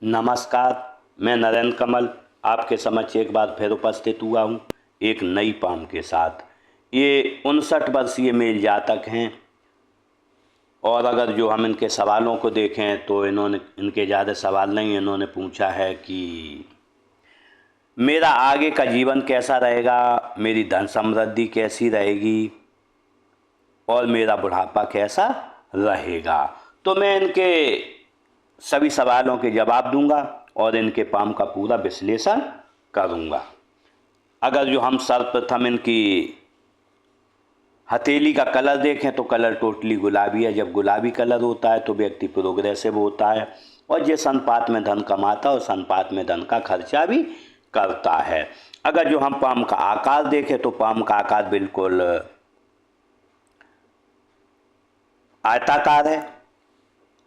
नमस्कार। मैं नरेंद्र कमल आपके समक्ष एक बार फिर उपस्थित हुआ हूँ एक नई पाम के साथ। ये 59 वर्षीय मेल जातक हैं और अगर जो हम इनके सवालों को देखें तो इनके ज़्यादा सवाल नहीं, इन्होंने पूछा है कि मेरा आगे का जीवन कैसा रहेगा, मेरी धन समृद्धि कैसी रहेगी और मेरा बुढ़ापा कैसा रहेगा। तो मैं इनके सभी सवालों के जवाब दूंगा और इनके पाम का पूरा विश्लेषण करूंगा। अगर जो हम सर्वप्रथम इनकी हथेली का कलर देखें तो कलर टोटली गुलाबी है। जब गुलाबी कलर होता है तो व्यक्ति प्रोग्रेसिव होता है और जिस अनुपात में धन कमाता है उस अनुपात में धन का खर्चा भी करता है। अगर जो हम पाम का आकार देखें तो पाम का आकार बिल्कुल आयताकार है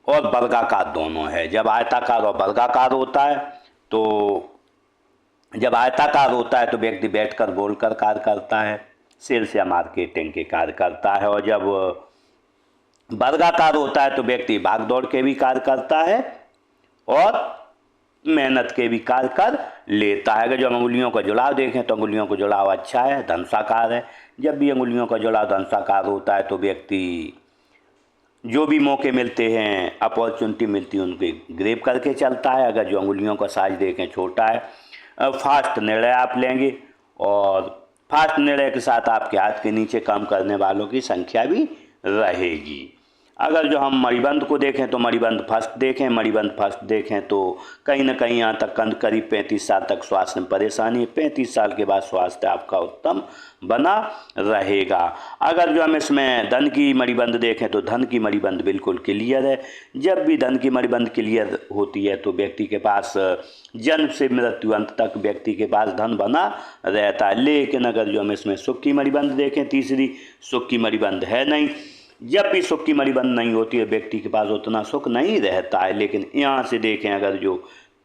और वर्गाकार दोनों है। जब आयताकार और वर्गाकार होता है तो जब आयताकार होता है तो व्यक्ति बैठकर बोलकर कार्य करता है, सेल्स या मार्केटिंग के कार्य करता है। और जब वर्गाकार होता है तो व्यक्ति भाग दौड़ के भी कार्य करता है और मेहनत के भी कार्य कर लेता है। अगर जो हम अंगुलियों का जुड़ाव देखें तो अंगुलियों का जुड़ाव अच्छा है, धनुषाकार है। जब भी अंगुलियों का जुड़ाव धनुषाकार होता है तो व्यक्ति जो भी मौके मिलते हैं, अपॉर्चुनिटी मिलती है, उनके ग्रैब करके चलता है। अगर जो अंगुलियों का साइज देखें छोटा है, फास्ट निर्णय आप लेंगे और फास्ट निर्णय के साथ आपके हाथ के नीचे काम करने वालों की संख्या भी रहेगी। अगर जो हम मणिबंध को देखें तो मणिबंध फर्स्ट देखें तो कहीं ना कहीं यहाँ तक करीब 35 साल तक स्वास्थ्य में परेशानी है। 35 साल के बाद स्वास्थ्य आपका उत्तम बना रहेगा। अगर जो हम इसमें धन की मणिबंध देखें तो धन की मणिबंध बिल्कुल क्लियर है। जब भी धन की मणिबंध क्लियर होती है तो व्यक्ति के पास जन्म से मृत्यु अंत तक व्यक्ति के पास धन बना रहता है। लेकिन अगर जो हम इसमें सुख की मणिबंध देखें, तीसरी सुख की मणिबंध है नहीं। जब भी सुख की मणिबंध नहीं होती है व्यक्ति के पास उतना सुख नहीं रहता है। लेकिन यहाँ से देखें, अगर जो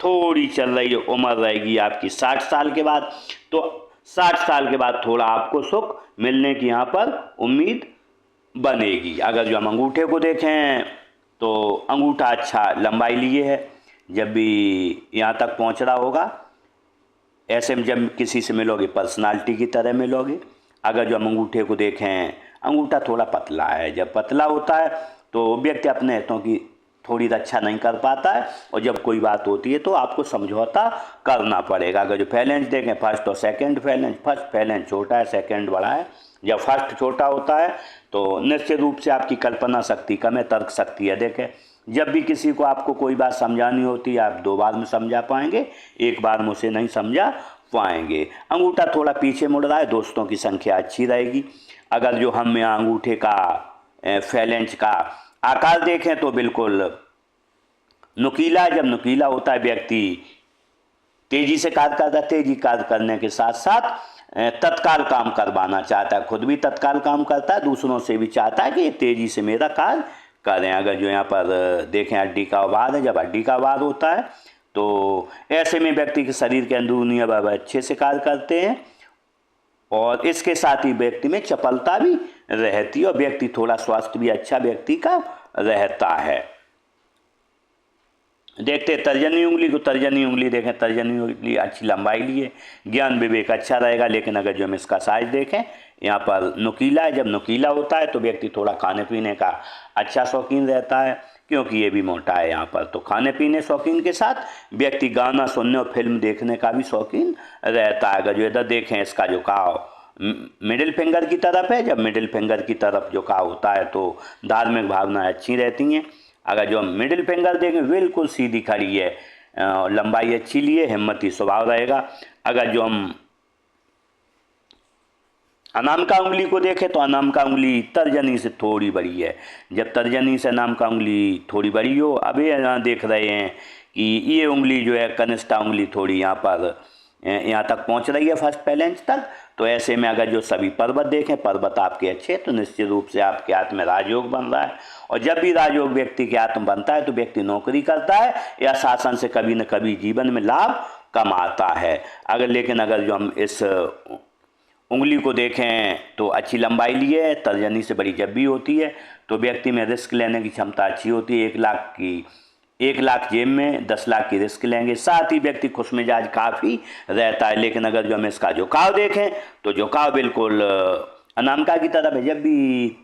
थोड़ी चल रही है उम्र रहेगी आपकी 60 साल के बाद, तो 60 साल के बाद थोड़ा आपको सुख मिलने की यहाँ पर उम्मीद बनेगी। अगर जो हम अंगूठे को देखें तो अंगूठा अच्छा लंबाई लिए है। जब भी यहाँ तक पहुँच रहा होगा, ऐसे में जब किसी से मिलोगे पर्सनालिटी की तरह मिलोगे। अगर जो हम अंगूठे को देखें, अंगूठा थोड़ा पतला है। जब पतला होता है तो व्यक्ति अपने हितों की थोड़ी रक्षा नहीं कर पाता है और जब कोई बात होती है तो आपको समझौता करना पड़ेगा। अगर जो फैलेंज देखें, फर्स्ट और सेकंड फैलेंज, फर्स्ट फैलेंज छोटा है, सेकंड बड़ा है। जब फर्स्ट छोटा होता है तो निश्चित रूप से आपकी कल्पना शक्ति कम है, तर्क शक्ति अधिक है। जब भी किसी को आपको कोई बात समझानी होती है आप 2 बार में समझा पाएंगे, एक बार में उसे नहीं समझा पाएंगे। अंगूठा थोड़ा पीछे मुड़ रहा है, दोस्तों की संख्या अच्छी रहेगी। अगर जो हम यहाँ अंगूठे का फैलेंज का आकार देखें तो बिल्कुल नुकीला है। जब नुकीला होता है व्यक्ति तेजी से कार्य करता है, तेजी कार्य करने के साथ साथ तत्काल काम करवाना चाहता है। खुद भी तत्काल काम करता है, दूसरों से भी चाहता है कि ये तेजी से मेरा कार्य करें। अगर जो यहाँ पर देखें हड्डी का आवाज है, जब हड्डी का आवाज होता है तो ऐसे में व्यक्ति के शरीर के अंदरूनी अवयव अच्छे से कार्य करते हैं और इसके साथ ही व्यक्ति में चपलता भी रहती है और व्यक्ति थोड़ा स्वास्थ्य भी अच्छा व्यक्ति का रहता है। देखते हैं तर्जनी उंगली को, तर्जनी उंगली देखें, तर्जनी उंगली अच्छी लंबाई लिए, ज्ञान विवेक अच्छा रहेगा। लेकिन अगर जो हम इसका साइज देखें, यहाँ पर नुकीला है। जब नुकीला होता है तो व्यक्ति थोड़ा खाने पीने का अच्छा शौकीन रहता है, क्योंकि ये भी मोटा है यहाँ पर। तो खाने पीने शौकीन के साथ व्यक्ति गाना सुनने और फिल्म देखने का भी शौकीन रहता है। अगर जो इधर देखें, इसका झुकाव मिडिल फिंगर की तरफ है। जब मिडिल फिंगर की तरफ झुकाव होता है तो धार्मिक भावनाएं अच्छी रहती हैं। अगर जो हम मिडिल फिंगर देखें बिल्कुल सीधी खड़ी है, लंबाई अच्छी लिए, हिम्मती स्वभाव रहेगा। अगर जो हम अनामिका उंगली को देखें तो अनामिका उंगली तर्जनी से थोड़ी बड़ी है। जब तर्जनी से अनामिका उंगली थोड़ी बड़ी हो, अभी यहाँ देख रहे हैं कि ये उंगली जो है कनिष्ठा उंगली थोड़ी यहाँ पर यहाँ तक पहुँच रही है, फर्स्ट फैलेंज तक। तो ऐसे में अगर जो सभी पर्वत देखें, पर्वत आपके अच्छे, तो निश्चित रूप से आपके हाथ में राजयोग बन रहा है। और जब भी राजयोग व्यक्ति के हाथ में बनता है तो व्यक्ति नौकरी करता है या शासन से कभी न कभी जीवन में लाभ कमाता है। लेकिन अगर जो हम इस उंगली को देखें तो अच्छी लंबाई लिए है, तर्जनी से बड़ी जब भी होती है तो व्यक्ति में रिस्क लेने की क्षमता अच्छी होती है। 1 लाख की 1 लाख जेब में, 10 लाख की रिस्क लेंगे। साथ ही व्यक्ति खुश मिजाज काफ़ी रहता है। लेकिन अगर जो हम इसका झुकाव देखें तो झुकाव बिल्कुल अनामिका की तरफ है। जब भी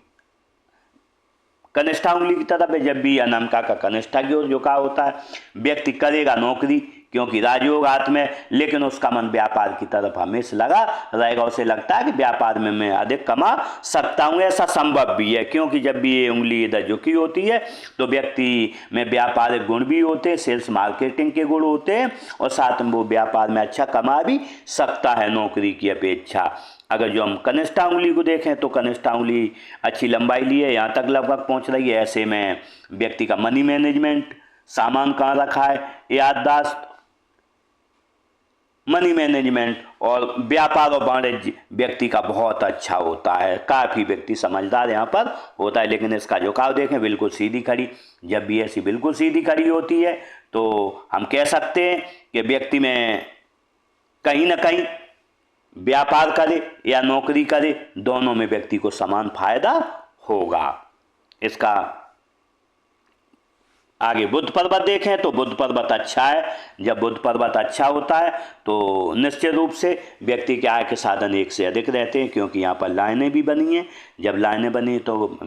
कनिष्ठा उंगली की तरफ है, जब भी अनामिका का कनिष्ठा की ओर झुकाव होता है। व्यक्ति करेगा नौकरी क्योंकि राजयोग हाथ में, लेकिन उसका मन व्यापार की तरफ हमेशा लगा रहेगा। उसे लगता है कि व्यापार में मैं अधिक कमा सकता हूँ। ऐसा संभव भी है क्योंकि जब भी ये उंगली इधर झुकी होती है तो व्यक्ति में व्यापारिक गुण भी होते हैं, सेल्स मार्केटिंग के गुण होते हैं, और साथ में वो व्यापार में अच्छा कमा भी सकता है नौकरी की अपेक्षा। अगर जो हम कनिष्ठा उंगली को देखें तो कनिष्ठा उंगली अच्छी लंबाई लिए यहाँ तक लगभग पहुँच रही है। ऐसे में व्यक्ति का मनी मैनेजमेंट, सामान कहाँ रखा है, याददाश्त, मनी मैनेजमेंट और व्यापार और वाणिज्य व्यक्ति का बहुत अच्छा होता है। काफ़ी व्यक्ति समझदार यहाँ पर होता है। लेकिन इसका झुकाव देखें, बिल्कुल सीधी खड़ी। जब भी ऐसी बिल्कुल सीधी खड़ी होती है तो हम कह सकते हैं कि व्यक्ति में कहीं ना कहीं व्यापार करे या नौकरी करे, दोनों में व्यक्ति को समान फायदा होगा। इसका आगे बुध पर्वत देखें तो बुध पर्वत अच्छा है। जब बुध पर्वत अच्छा होता है तो निश्चित रूप से व्यक्ति के आय के साधन एक से अधिक रहते हैं, क्योंकि यहाँ पर लाइनें भी बनी हैं। जब लाइनें बनी तो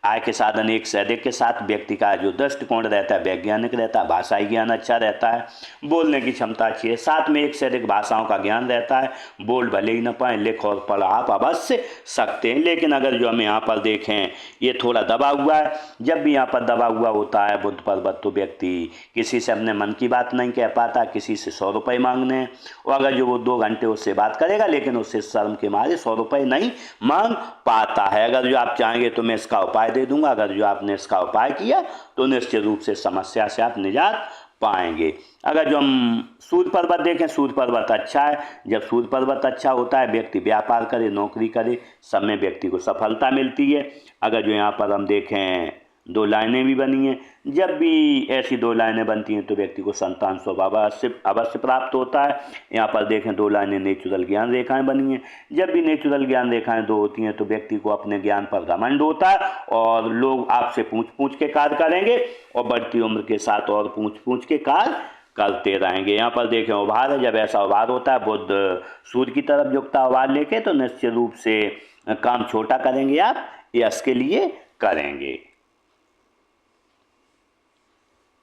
आय के साधन एक से अधिक के साथ व्यक्ति का जो दृष्टिकोण रहता है वैज्ञानिक रहता है, भाषाई ज्ञान अच्छा रहता है, बोलने की क्षमता अच्छी है, साथ में एक से अधिक भाषाओं का ज्ञान रहता है। बोल भले ही न पाए, लिख और पढ़ आप अवश्य सकते हैं। लेकिन अगर जो हम यहाँ पर देखें ये थोड़ा दबा हुआ है। जब भी यहाँ पर दबा हुआ होता है बुध पर्वत तो व्यक्ति किसी से अपने मन की बात नहीं कह पाता, किसी से 100 रुपये मांगने हैं, और अगर जो वो 2 घंटे उससे बात करेगा लेकिन उससे शर्म के मारे 100 रुपये नहीं मांग पाता है। अगर जो आप चाहेंगे तो मैं इसका उपाय दे दूंगा। अगर जो आपने इसका उपाय किया तो निश्चित रूप से समस्या से आप निजात पाएंगे। अगर जो हम सूर्य पर्वत देखें, सूर्य पर्वत अच्छा है। जब सूर्य पर्वत अच्छा होता है व्यक्ति व्यापार करे, नौकरी करे, सब में व्यक्ति को सफलता मिलती है। अगर जो यहाँ पर हम देखें 2 लाइनें भी बनी हैं, जब भी ऐसी 2 लाइनें बनती हैं तो व्यक्ति को संतान स्वभाव अवश्य प्राप्त होता है। यहाँ पर देखें 2 लाइनें नेचुरल ज्ञान रेखाएं बनी हैं। जब भी नेचुरल ज्ञान रेखाएं 2 होती हैं तो व्यक्ति को अपने ज्ञान पर घमंड होता है और लोग आपसे पूछ के कार्य करेंगे, और बढ़ती उम्र के साथ और पूछ के कार्य करते रहेंगे। यहाँ पर देखें उभार है। जब ऐसा उभार होता है बुध सूर्य की तरफ झुकता उभार लेके, तो निश्चित रूप से काम छोटा करेंगे, आप यश के लिए करेंगे।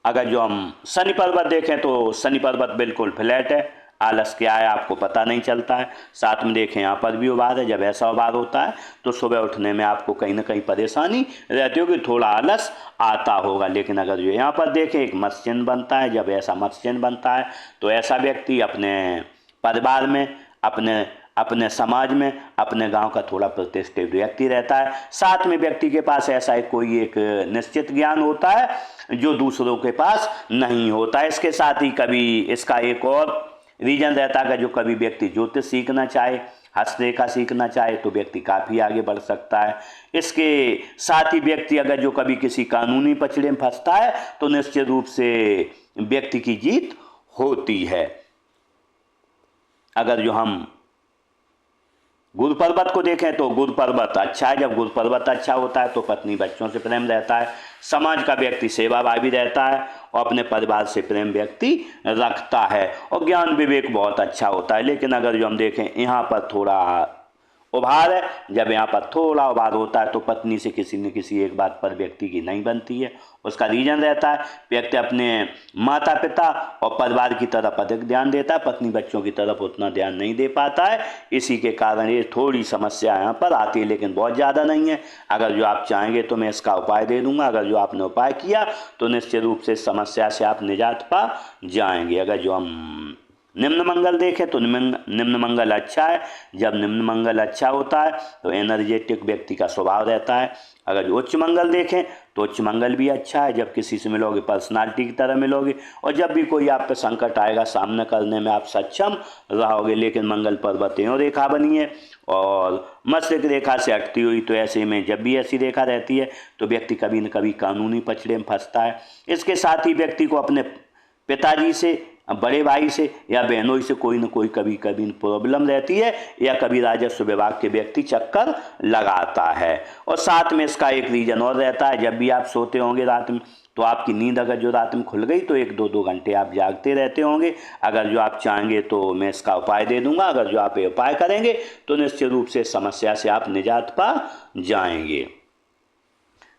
अगर जो हम शनि पर्वत देखें तो शनि पर्वत बिल्कुल फ्लैट है, आलस क्या है आपको पता नहीं चलता है। साथ में देखें यहाँ पर भी उभार है। जब ऐसा उभार होता है तो सुबह उठने में आपको कहीं ना कहीं परेशानी रहती होगी, थोड़ा आलस आता होगा। लेकिन अगर जो यहाँ पर देखें एक मत्स्य चिन्ह बनता है, जब ऐसा मत्स्य चिन्ह बनता है तो ऐसा व्यक्ति अपने परिवार में, अपने समाज में, अपने गांव का थोड़ा प्रतिष्ठित व्यक्ति रहता है। साथ में व्यक्ति के पास ऐसा कोई एक निश्चित ज्ञान होता है जो दूसरों के पास नहीं होता है। इसके साथ ही कभी इसका एक और रीजन रहता है कि जो कभी व्यक्ति ज्योतिष सीखना चाहे, हस्तरेखा सीखना चाहे तो व्यक्ति काफ़ी आगे बढ़ सकता है। इसके साथ ही व्यक्ति अगर जो कभी किसी कानूनी पचड़े में फंसता है तो निश्चित रूप से व्यक्ति की जीत होती है। अगर जो हम गुरु पर्वत को देखें तो गुरु पर्वत अच्छा है। जब गुरु पर्वत अच्छा होता है तो पत्नी बच्चों से प्रेम रहता है, समाज का व्यक्ति सेवाभावी रहता है और अपने परिवार से प्रेम व्यक्ति रखता है, और ज्ञान विवेक बहुत अच्छा होता है। लेकिन अगर जो हम देखें यहाँ पर थोड़ा उभार है, जब यहाँ पर थोड़ा उभार होता है तो पत्नी से किसी न किसी एक बात पर व्यक्ति की नहीं बनती है। उसका रीजन रहता है व्यक्ति अपने माता पिता और परिवार की तरफ अधिक ध्यान देता है, पत्नी बच्चों की तरफ उतना ध्यान नहीं दे पाता है। इसी के कारण ये थोड़ी समस्या यहाँ पर आती है, लेकिन बहुत ज़्यादा नहीं है। अगर जो आप चाहेंगे तो मैं इसका उपाय दे दूंगा। अगर जो आपने उपाय किया तो निश्चित रूप से समस्या से आप निजात पा जाएंगे। अगर जो हम निम्न मंगल देखें तो निम्न मंगल अच्छा है। जब निम्न मंगल अच्छा होता है तो एनर्जेटिक व्यक्ति का स्वभाव रहता है। अगर उच्च मंगल देखें तो उच्च मंगल भी अच्छा है। जब किसी से मिलोगे पर्सनालिटी की तरह मिलोगे, और जब भी कोई आप पे संकट आएगा सामना करने में आप सक्षम रहोगे। लेकिन मंगल पर्वत एवं रेखा बनी है और मस्तिष्क रेखा से हटती हुई, तो ऐसे में जब भी ऐसी रेखा रहती है तो व्यक्ति कभी न कभी कानूनी पचड़े में फंसता है। इसके साथ ही व्यक्ति को अपने पिताजी से, बड़े भाई से या बहनों से कोई न कोई कभी प्रॉब्लम रहती है, या कभी राजस्व विभाग के व्यक्ति चक्कर लगाता है। और साथ में इसका एक रीजन और रहता है, जब भी आप सोते होंगे रात में तो आपकी नींद अगर जो रात में खुल गई तो 1-2 घंटे आप जागते रहते होंगे। अगर जो आप चाहेंगे तो मैं इसका उपाय दे दूंगा, अगर जो आप ये उपाय करेंगे तो निश्चित रूप से समस्या से आप निजात पा जाएंगे।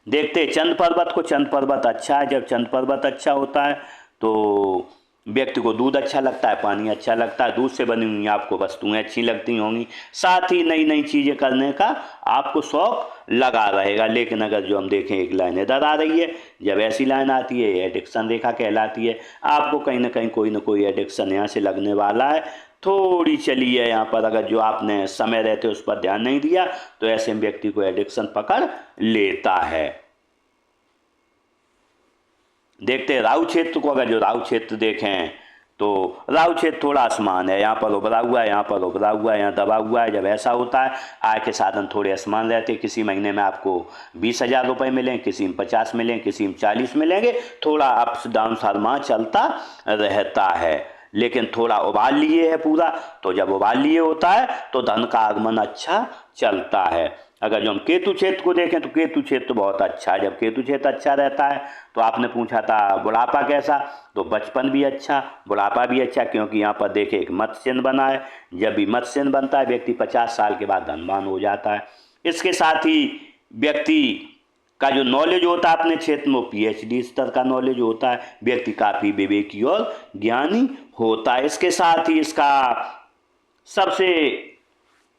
देखते चंद पर्वत को। चंद पर्वत अच्छा है। जब चंद पर्वत अच्छा होता है तो व्यक्ति को दूध अच्छा लगता है, पानी अच्छा लगता है, दूध से बनी हुई आपको वस्तुएं अच्छी लगती होंगी, साथ ही नई नई चीज़ें करने का आपको शौक लगा रहेगा। लेकिन अगर जो हम देखें एक लाइन इधर आ रही है, जब ऐसी लाइन आती है एडिक्शन रेखा कहलाती है। आपको कहीं ना कहीं कोई ना कोई एडिक्शन यहाँ से लगने वाला है। थोड़ी चली है यहाँ पर, अगर जो आपने समय रहते उस पर ध्यान नहीं दिया तो ऐसे व्यक्ति को एडिक्शन पकड़ लेता है। देखते राहु क्षेत्र को। अगर जो राहु क्षेत्र देखें तो राहु क्षेत्र थोड़ा आसमान है, यहाँ पर उभरा हुआ है, यहाँ पर उभरा हुआ है, यहाँ दबा हुआ है। जब ऐसा होता है आय के साधन थोड़े आसमान रहते हैं। किसी महीने में आपको 20,000 रुपये मिलें, किसी में 50 मिलें, किसी में 40 मिलेंगे। थोड़ा अप्स डाउन फरमा चलता रहता है, लेकिन थोड़ा उबाल लिए है पूरा। तो जब उबाल लिए होता है तो धन का आगमन अच्छा चलता है। अगर जो हम केतु क्षेत्र को देखें तो केतु क्षेत्र बहुत अच्छा है। जब केतु क्षेत्र अच्छा रहता है तो आपने पूछा था बुढ़ापा कैसा, तो बचपन भी अच्छा, बुढ़ापा भी अच्छा, क्योंकि यहाँ पर देखे एक मत्स्य चिन्ह बना है। जब भी मत्स्य चिन्ह बनता है व्यक्ति 50 साल के बाद धनवान हो जाता है। इसके साथ ही व्यक्ति का जो नॉलेज होता है अपने क्षेत्र में PhD स्तर का नॉलेज होता है। व्यक्ति काफ़ी विवेकी और ज्ञानी होता है। इसके साथ ही इसका सबसे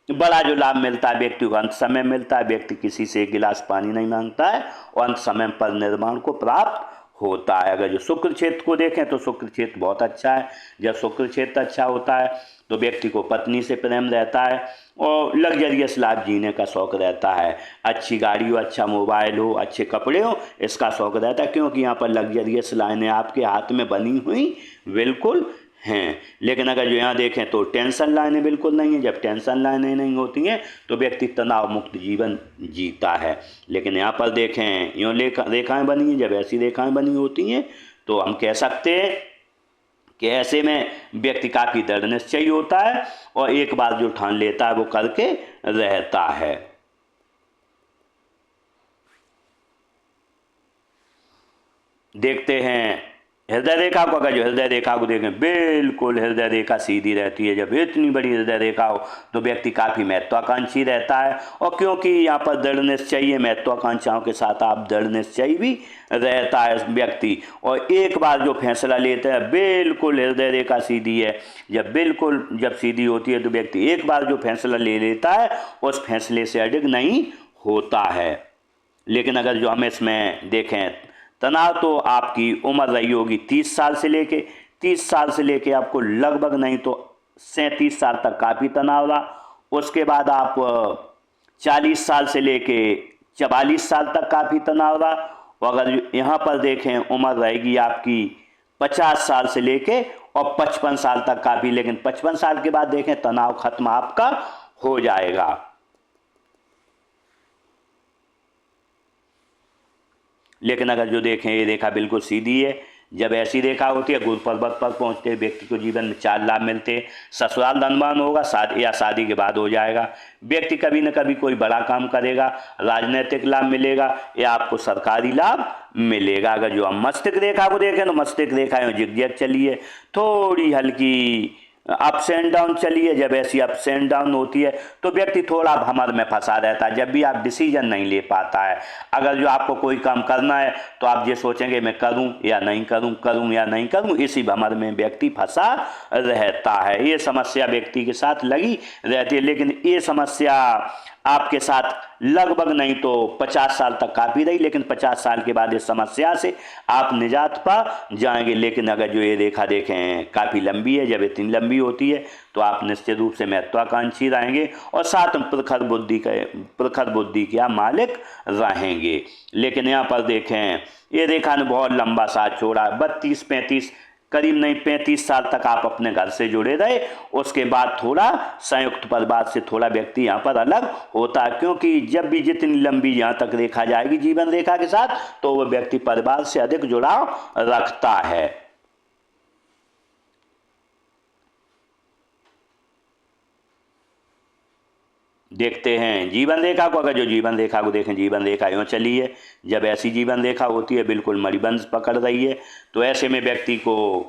बड़ा जो लाभ मिलता है व्यक्ति को अंत समय मिलता है। व्यक्ति किसी से एक गिलास पानी नहीं मांगता है और अंत समय पर निर्माण को प्राप्त होता है। अगर जो शुक्र क्षेत्र को देखें तो शुक्र क्षेत्र बहुत अच्छा है। जब शुक्र क्षेत्र अच्छा होता है तो व्यक्ति को पत्नी से प्रेम रहता है और लग्जरियस लाइफ जीने का शौक रहता है। अच्छी गाड़ी हो, अच्छा मोबाइल हो, अच्छे कपड़े हो, इसका शौक रहता है, क्योंकि यहाँ पर लग्जरियस लाइनें आपके हाथ में बनी हुई बिल्कुल हैं। लेकिन अगर जो यहाँ देखें तो टेंशन लाइनें बिल्कुल नहीं है। जब टेंशन लाइनें नहीं होती हैं तो व्यक्ति तनाव मुक्त जीवन जीता है। लेकिन यहाँ पर देखें यूँ रेखाएँ बनी हैं। जब ऐसी रेखाएँ बनी होती हैं तो हम कह सकते हैं कि ऐसे में व्यक्ति काफ़ी दृढ़ निश्चयी होता है और एक बार जो ठान लेता है वो करके रहता है। देखते हैं हृदय रेखा को। अगर जो हृदय रेखा को देखें बिल्कुल हृदय रेखा सीधी रहती है। जब इतनी बड़ी हृदय रेखा हो तो व्यक्ति काफ़ी महत्वाकांक्षी रहता है, और क्योंकि यहाँ पर दृढ़ निश्चयी है, महत्वाकांक्षाओं के साथ आप दृढ़ निश्चयी भी रहता है व्यक्ति। और एक बार जो फैसला लेते हैं बिल्कुल हृदय रेखा सीधी है। जब सीधी होती है तो व्यक्ति एक बार जो फैसला ले लेता है उस फैसले से अडिग नहीं होता है। लेकिन अगर जो हम इसमें देखें तनाव तो आपकी उम्र रही होगी 30 साल से लेके आपको लगभग नहीं तो 37 साल तक काफ़ी तनाव रहा। उसके बाद आप 40 साल से लेके 44 साल तक काफ़ी तनाव रहा। और अगर यहाँ पर देखें उम्र रहेगी आपकी 50 साल से लेके और 55 साल तक काफ़ी। लेकिन 55 साल के बाद देखें तनाव खत्म आपका हो जाएगा। लेकिन अगर जो देखें ये रेखा बिल्कुल सीधी है। जब ऐसी रेखा होती है गुरु पर्वत पर पहुंचते व्यक्ति को जीवन में 4 लाभ मिलते हैं। ससुराल धनवान होगा, शादी के बाद हो जाएगा। व्यक्ति कभी न कभी कोई बड़ा काम करेगा, राजनीतिक लाभ मिलेगा या आपको सरकारी लाभ मिलेगा। अगर जो हम मस्तिष्क रेखा को देखें तो मस्तिष्क रेखा जिग चली है, थोड़ी हल्की अप्स एंड डाउन चली है। जब ऐसी अप्स एंड डाउन होती है तो व्यक्ति थोड़ा भंवर में फंसा रहता है। जब भी आप डिसीजन नहीं ले पाता है। अगर जो आपको कोई काम करना है तो आप ये सोचेंगे मैं करूं या नहीं करूं, करूं या नहीं करूं, इसी भंवर में व्यक्ति फंसा रहता है। ये समस्या व्यक्ति के साथ लगी रहती है। लेकिन ये समस्या आपके साथ लगभग नहीं तो 50 साल तक काफ़ी रही, लेकिन 50 साल के बाद इस समस्या से आप निजात पा जाएंगे। लेकिन अगर जो ये रेखा देखें काफ़ी लंबी है, जब इतनी लंबी होती है तो आप निश्चित रूप से महत्वाकांक्षी रहेंगे और साथ में प्रखर बुद्धि के आप मालिक रहेंगे। लेकिन यहाँ पर देखें ये रेखा ने बहुत लंबा साथ छोड़ा, 32-35 करीब नहीं 35 साल तक आप अपने घर से जुड़े रहे। उसके बाद थोड़ा संयुक्त परिवार से थोड़ा व्यक्ति यहाँ पर अलग होता है, क्योंकि जब भी जितनी लंबी यहाँ तक रेखा जाएगी जीवन रेखा के साथ तो वह व्यक्ति परिवार से अधिक जुड़ाव रखता है। देखते हैं जीवन रेखा को। अगर जो जीवन रेखा को देखें, जीवन रेखा यूँ चली है। जब ऐसी जीवन रेखा होती है बिल्कुल मणिबंध पकड़ रही है, तो ऐसे में व्यक्ति को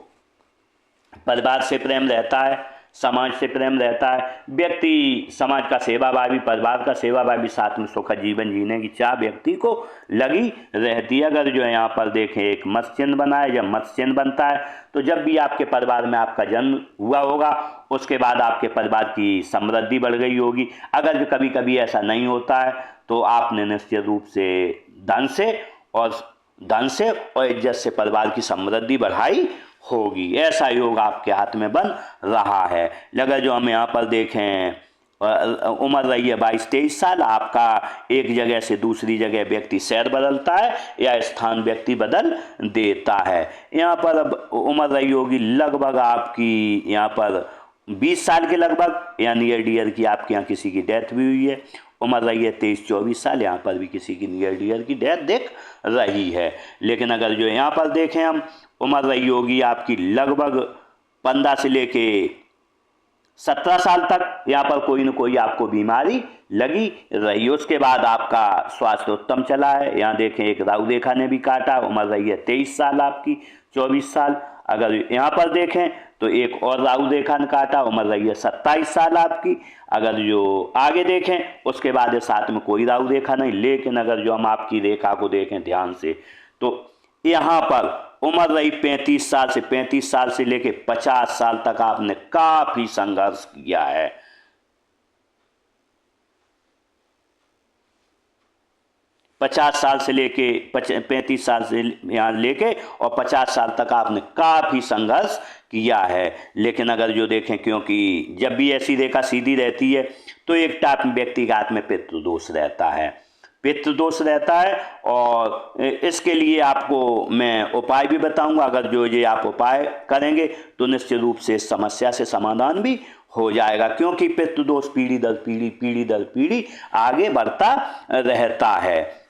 परिवार से प्रेम रहता है, समाज से प्रेम रहता है। व्यक्ति समाज का सेवाभावी, परिवार का सेवाभावी, साथ में सुखद जीवन जीने की चाह व्यक्ति को लगी रहती है। अगर जो है यहाँ पर देखें एक मत्स्य चिन्ह बना है, जब मत्स्य चिन्ह बनता है तो जब भी आपके परिवार में आपका जन्म हुआ होगा उसके बाद आपके परिवार की समृद्धि बढ़ गई होगी। अगर कभी कभी ऐसा नहीं होता है तो आपने निश्चित रूप से धन से और इज्जत से परिवार की समृद्धि बढ़ाई होगी। ऐसा योग आपके हाथ में बन रहा है। अगर जो हम यहाँ पर देखें उम्र रही है 22-23 साल, आपका एक जगह से दूसरी जगह व्यक्ति शहर बदलता है या स्थान व्यक्ति बदल देता है। यहाँ पर अब उम्र रही होगी लगभग आपकी यहाँ पर 20 साल के लगभग, या नियर डियर की आपके यहाँ किसी की डेथ भी हुई है। उम्र रही है 23-24 साल, यहाँ पर भी किसी की नियर डियर की डेथ दिख रही है। लेकिन अगर जो यहाँ पर देखें हम, उम्र रही होगी आपकी लगभग 15 से लेके 17 साल तक, यहाँ पर कोई न कोई आपको बीमारी लगी रही। उसके बाद आपका स्वास्थ्य उत्तम चला है। यहाँ देखें एक राहु रेखा ने भी काटा, उम्र रही है 23 साल आपकी, 24 साल। अगर यहाँ पर देखें तो एक और राहु रेखा ने काटा, उम्र रही है 27 साल आपकी। अगर जो आगे देखें उसके बाद ये साथ में कोई राहु रेखा नहीं। लेकिन अगर जो हम आपकी रेखा को देखें ध्यान से तो यहाँ पर उम्र रही 35 साल से लेके 50 साल तक आपने काफी संघर्ष किया है। 50 साल से लेके 35 साल से यहाँ लेके और 50 साल तक आपने काफ़ी संघर्ष किया है। लेकिन अगर जो देखें, क्योंकि जब भी ऐसी रेखा सीधी रहती है तो एक टाइप व्यक्ति के हाथ में पितृदोष रहता है, पितृदोष रहता है। और इसके लिए आपको मैं उपाय भी बताऊंगा। अगर जो ये आप उपाय करेंगे तो निश्चित रूप से इस समस्या से समाधान भी हो जाएगा, क्योंकि पितृदोष पीढ़ी दर पीढ़ी आगे बढ़ता रहता है।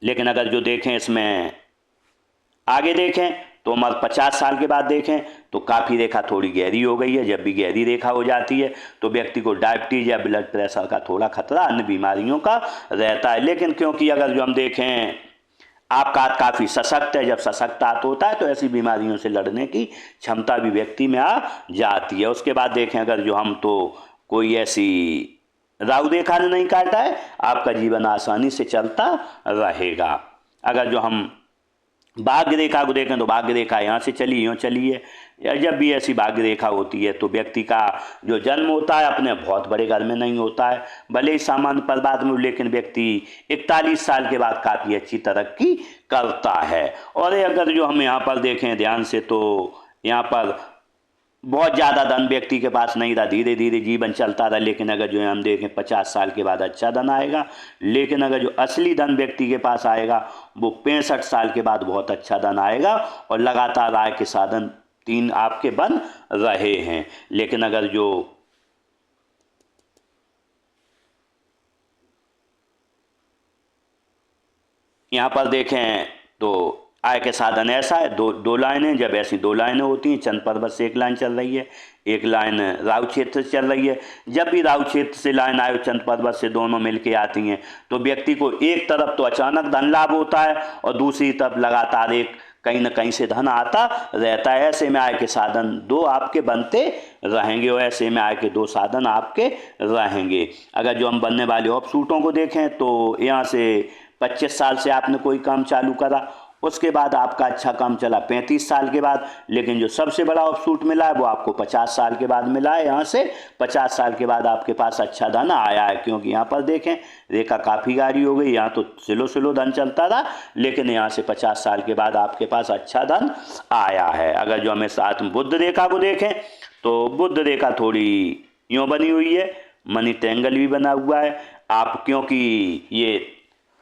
लेकिन अगर जो देखें इसमें आगे देखें तो उम्र 50 साल के बाद देखें तो काफ़ी रेखा थोड़ी गहरी हो गई है। जब भी गहरी रेखा हो जाती है तो व्यक्ति को डायबिटीज या ब्लड प्रेशर का थोड़ा खतरा अन्य बीमारियों का रहता है। लेकिन क्योंकि अगर जो हम देखें आपका हाथ काफ़ी सशक्त है, जब सशक्त हाथ होता है तो ऐसी बीमारियों से लड़ने की क्षमता भी व्यक्ति में आ जाती है। उसके बाद देखें अगर जो हम तो कोई ऐसी राहु रेखा ने नहीं काटा है, आपका जीवन आसानी से चलता रहेगा। अगर जो हम भाग्य रेखा को देखें तो भाग्य रेखा यहाँ से चली यूँ चली है। जब भी ऐसी भाग्य रेखा होती है तो व्यक्ति का जो जन्म होता है अपने बहुत बड़े घर में नहीं होता है, भले ही सामान्य परिवार में, लेकिन व्यक्ति 41 साल के बाद काफ़ी अच्छी तरक्की करता है। और अगर जो हम यहाँ पर देखें ध्यान से तो यहाँ पर बहुत ज़्यादा धन व्यक्ति के पास नहीं रहा, धीरे धीरे जीवन चलता रहा। लेकिन अगर जो हम देखें 50 साल के बाद अच्छा धन आएगा। लेकिन अगर जो असली धन व्यक्ति के पास आएगा वो 65 साल के बाद बहुत अच्छा धन आएगा। और लगातार आय के साधन 3 आपके बन रहे हैं। लेकिन अगर जो यहाँ पर देखें तो आय के साधन ऐसा है, दो लाइनें, जब ऐसी 2 लाइनें होती हैं, चंद्र पर्वत से एक लाइन चल रही है, एक लाइन राहु क्षेत्र से चल रही है। जब भी राहु क्षेत्र से लाइन आए चंद्र पर्वत से दोनों मिलके आती हैं तो व्यक्ति को एक तरफ तो अचानक धन लाभ होता है और दूसरी तरफ लगातार एक कहीं न कहीं से धन आता रहता है। ऐसे में आय के साधन 2 आपके बनते रहेंगे और ऐसे में आय के 2 साधन आपके रहेंगे। अगर जो हम बनने वाले ऑफशूटों को देखें तो यहाँ से 25 साल से आपने कोई काम चालू करा, उसके बाद आपका अच्छा काम चला 35 साल के बाद। लेकिन जो सबसे बड़ा ऑफशूट मिला है वो आपको 50 साल के बाद मिला है। यहाँ से 50 साल के बाद आपके पास अच्छा धन आया है, क्योंकि यहाँ पर देखें रेखा काफ़ी गाढ़ी हो गई। यहाँ तो स्लो धन चलता था, लेकिन यहाँ से 50 साल के बाद आपके पास अच्छा धन आया है। अगर जो हमें साथ में बुध रेखा को देखें तो बुध रेखा थोड़ी यूँ बनी हुई है, मनी ट्रायंगल भी बना हुआ है आप, क्योंकि ये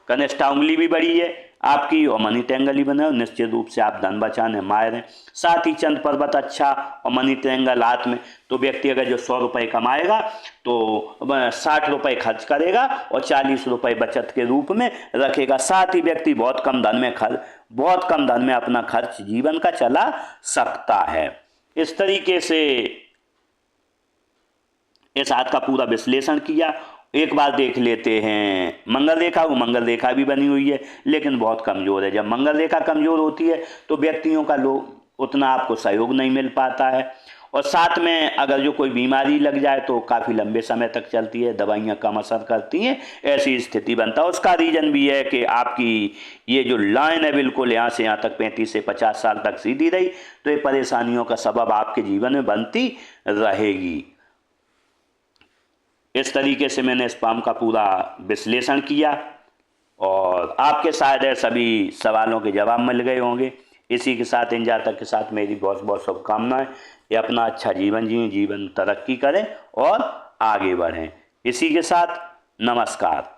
कनिष्ठा उंगली भी बड़ी है आपकी और मनी ट्रायंगल ही बना है। निश्चित रूप से आप धन बचाने माहिर हैं। साथ ही चंद्र पर्वत अच्छा और मनी ट्रायंगल हाथ में, तो व्यक्ति अगर जो 100 रुपये कमाएगा तो 60 रुपये खर्च करेगा और 40 रुपये बचत के रूप में रखेगा। साथ ही व्यक्ति बहुत कम धन में अपना खर्च जीवन का चला सकता है। इस तरीके से इस हाथ का पूरा विश्लेषण किया एक बार देख लेते हैं मंगल रेखा। वो मंगल रेखा भी बनी हुई है लेकिन बहुत कमज़ोर है। जब मंगल रेखा कमज़ोर होती है तो व्यक्तियों का उतना आपको सहयोग नहीं मिल पाता है, और साथ में अगर जो कोई बीमारी लग जाए तो काफ़ी लंबे समय तक चलती है, दवाइयाँ कम असर करती हैं, ऐसी स्थिति बनता है। उसका रीज़न भी है कि आपकी ये जो लाइन है बिल्कुल यहाँ से यहाँ तक 35 से 50 साल तक सीधी रही, तो ये परेशानियों का सबब आपके जीवन में बनती रहेगी। इस तरीके से मैंने स्पाम का पूरा विश्लेषण किया और आपके शायद सभी सवालों के जवाब मिल गए होंगे। इसी के साथ इन जातक के साथ मेरी बहुत बहुत शुभकामनाएं। ये अपना अच्छा जीवन जिएं, जीवन तरक्की करें और आगे बढ़ें। इसी के साथ नमस्कार।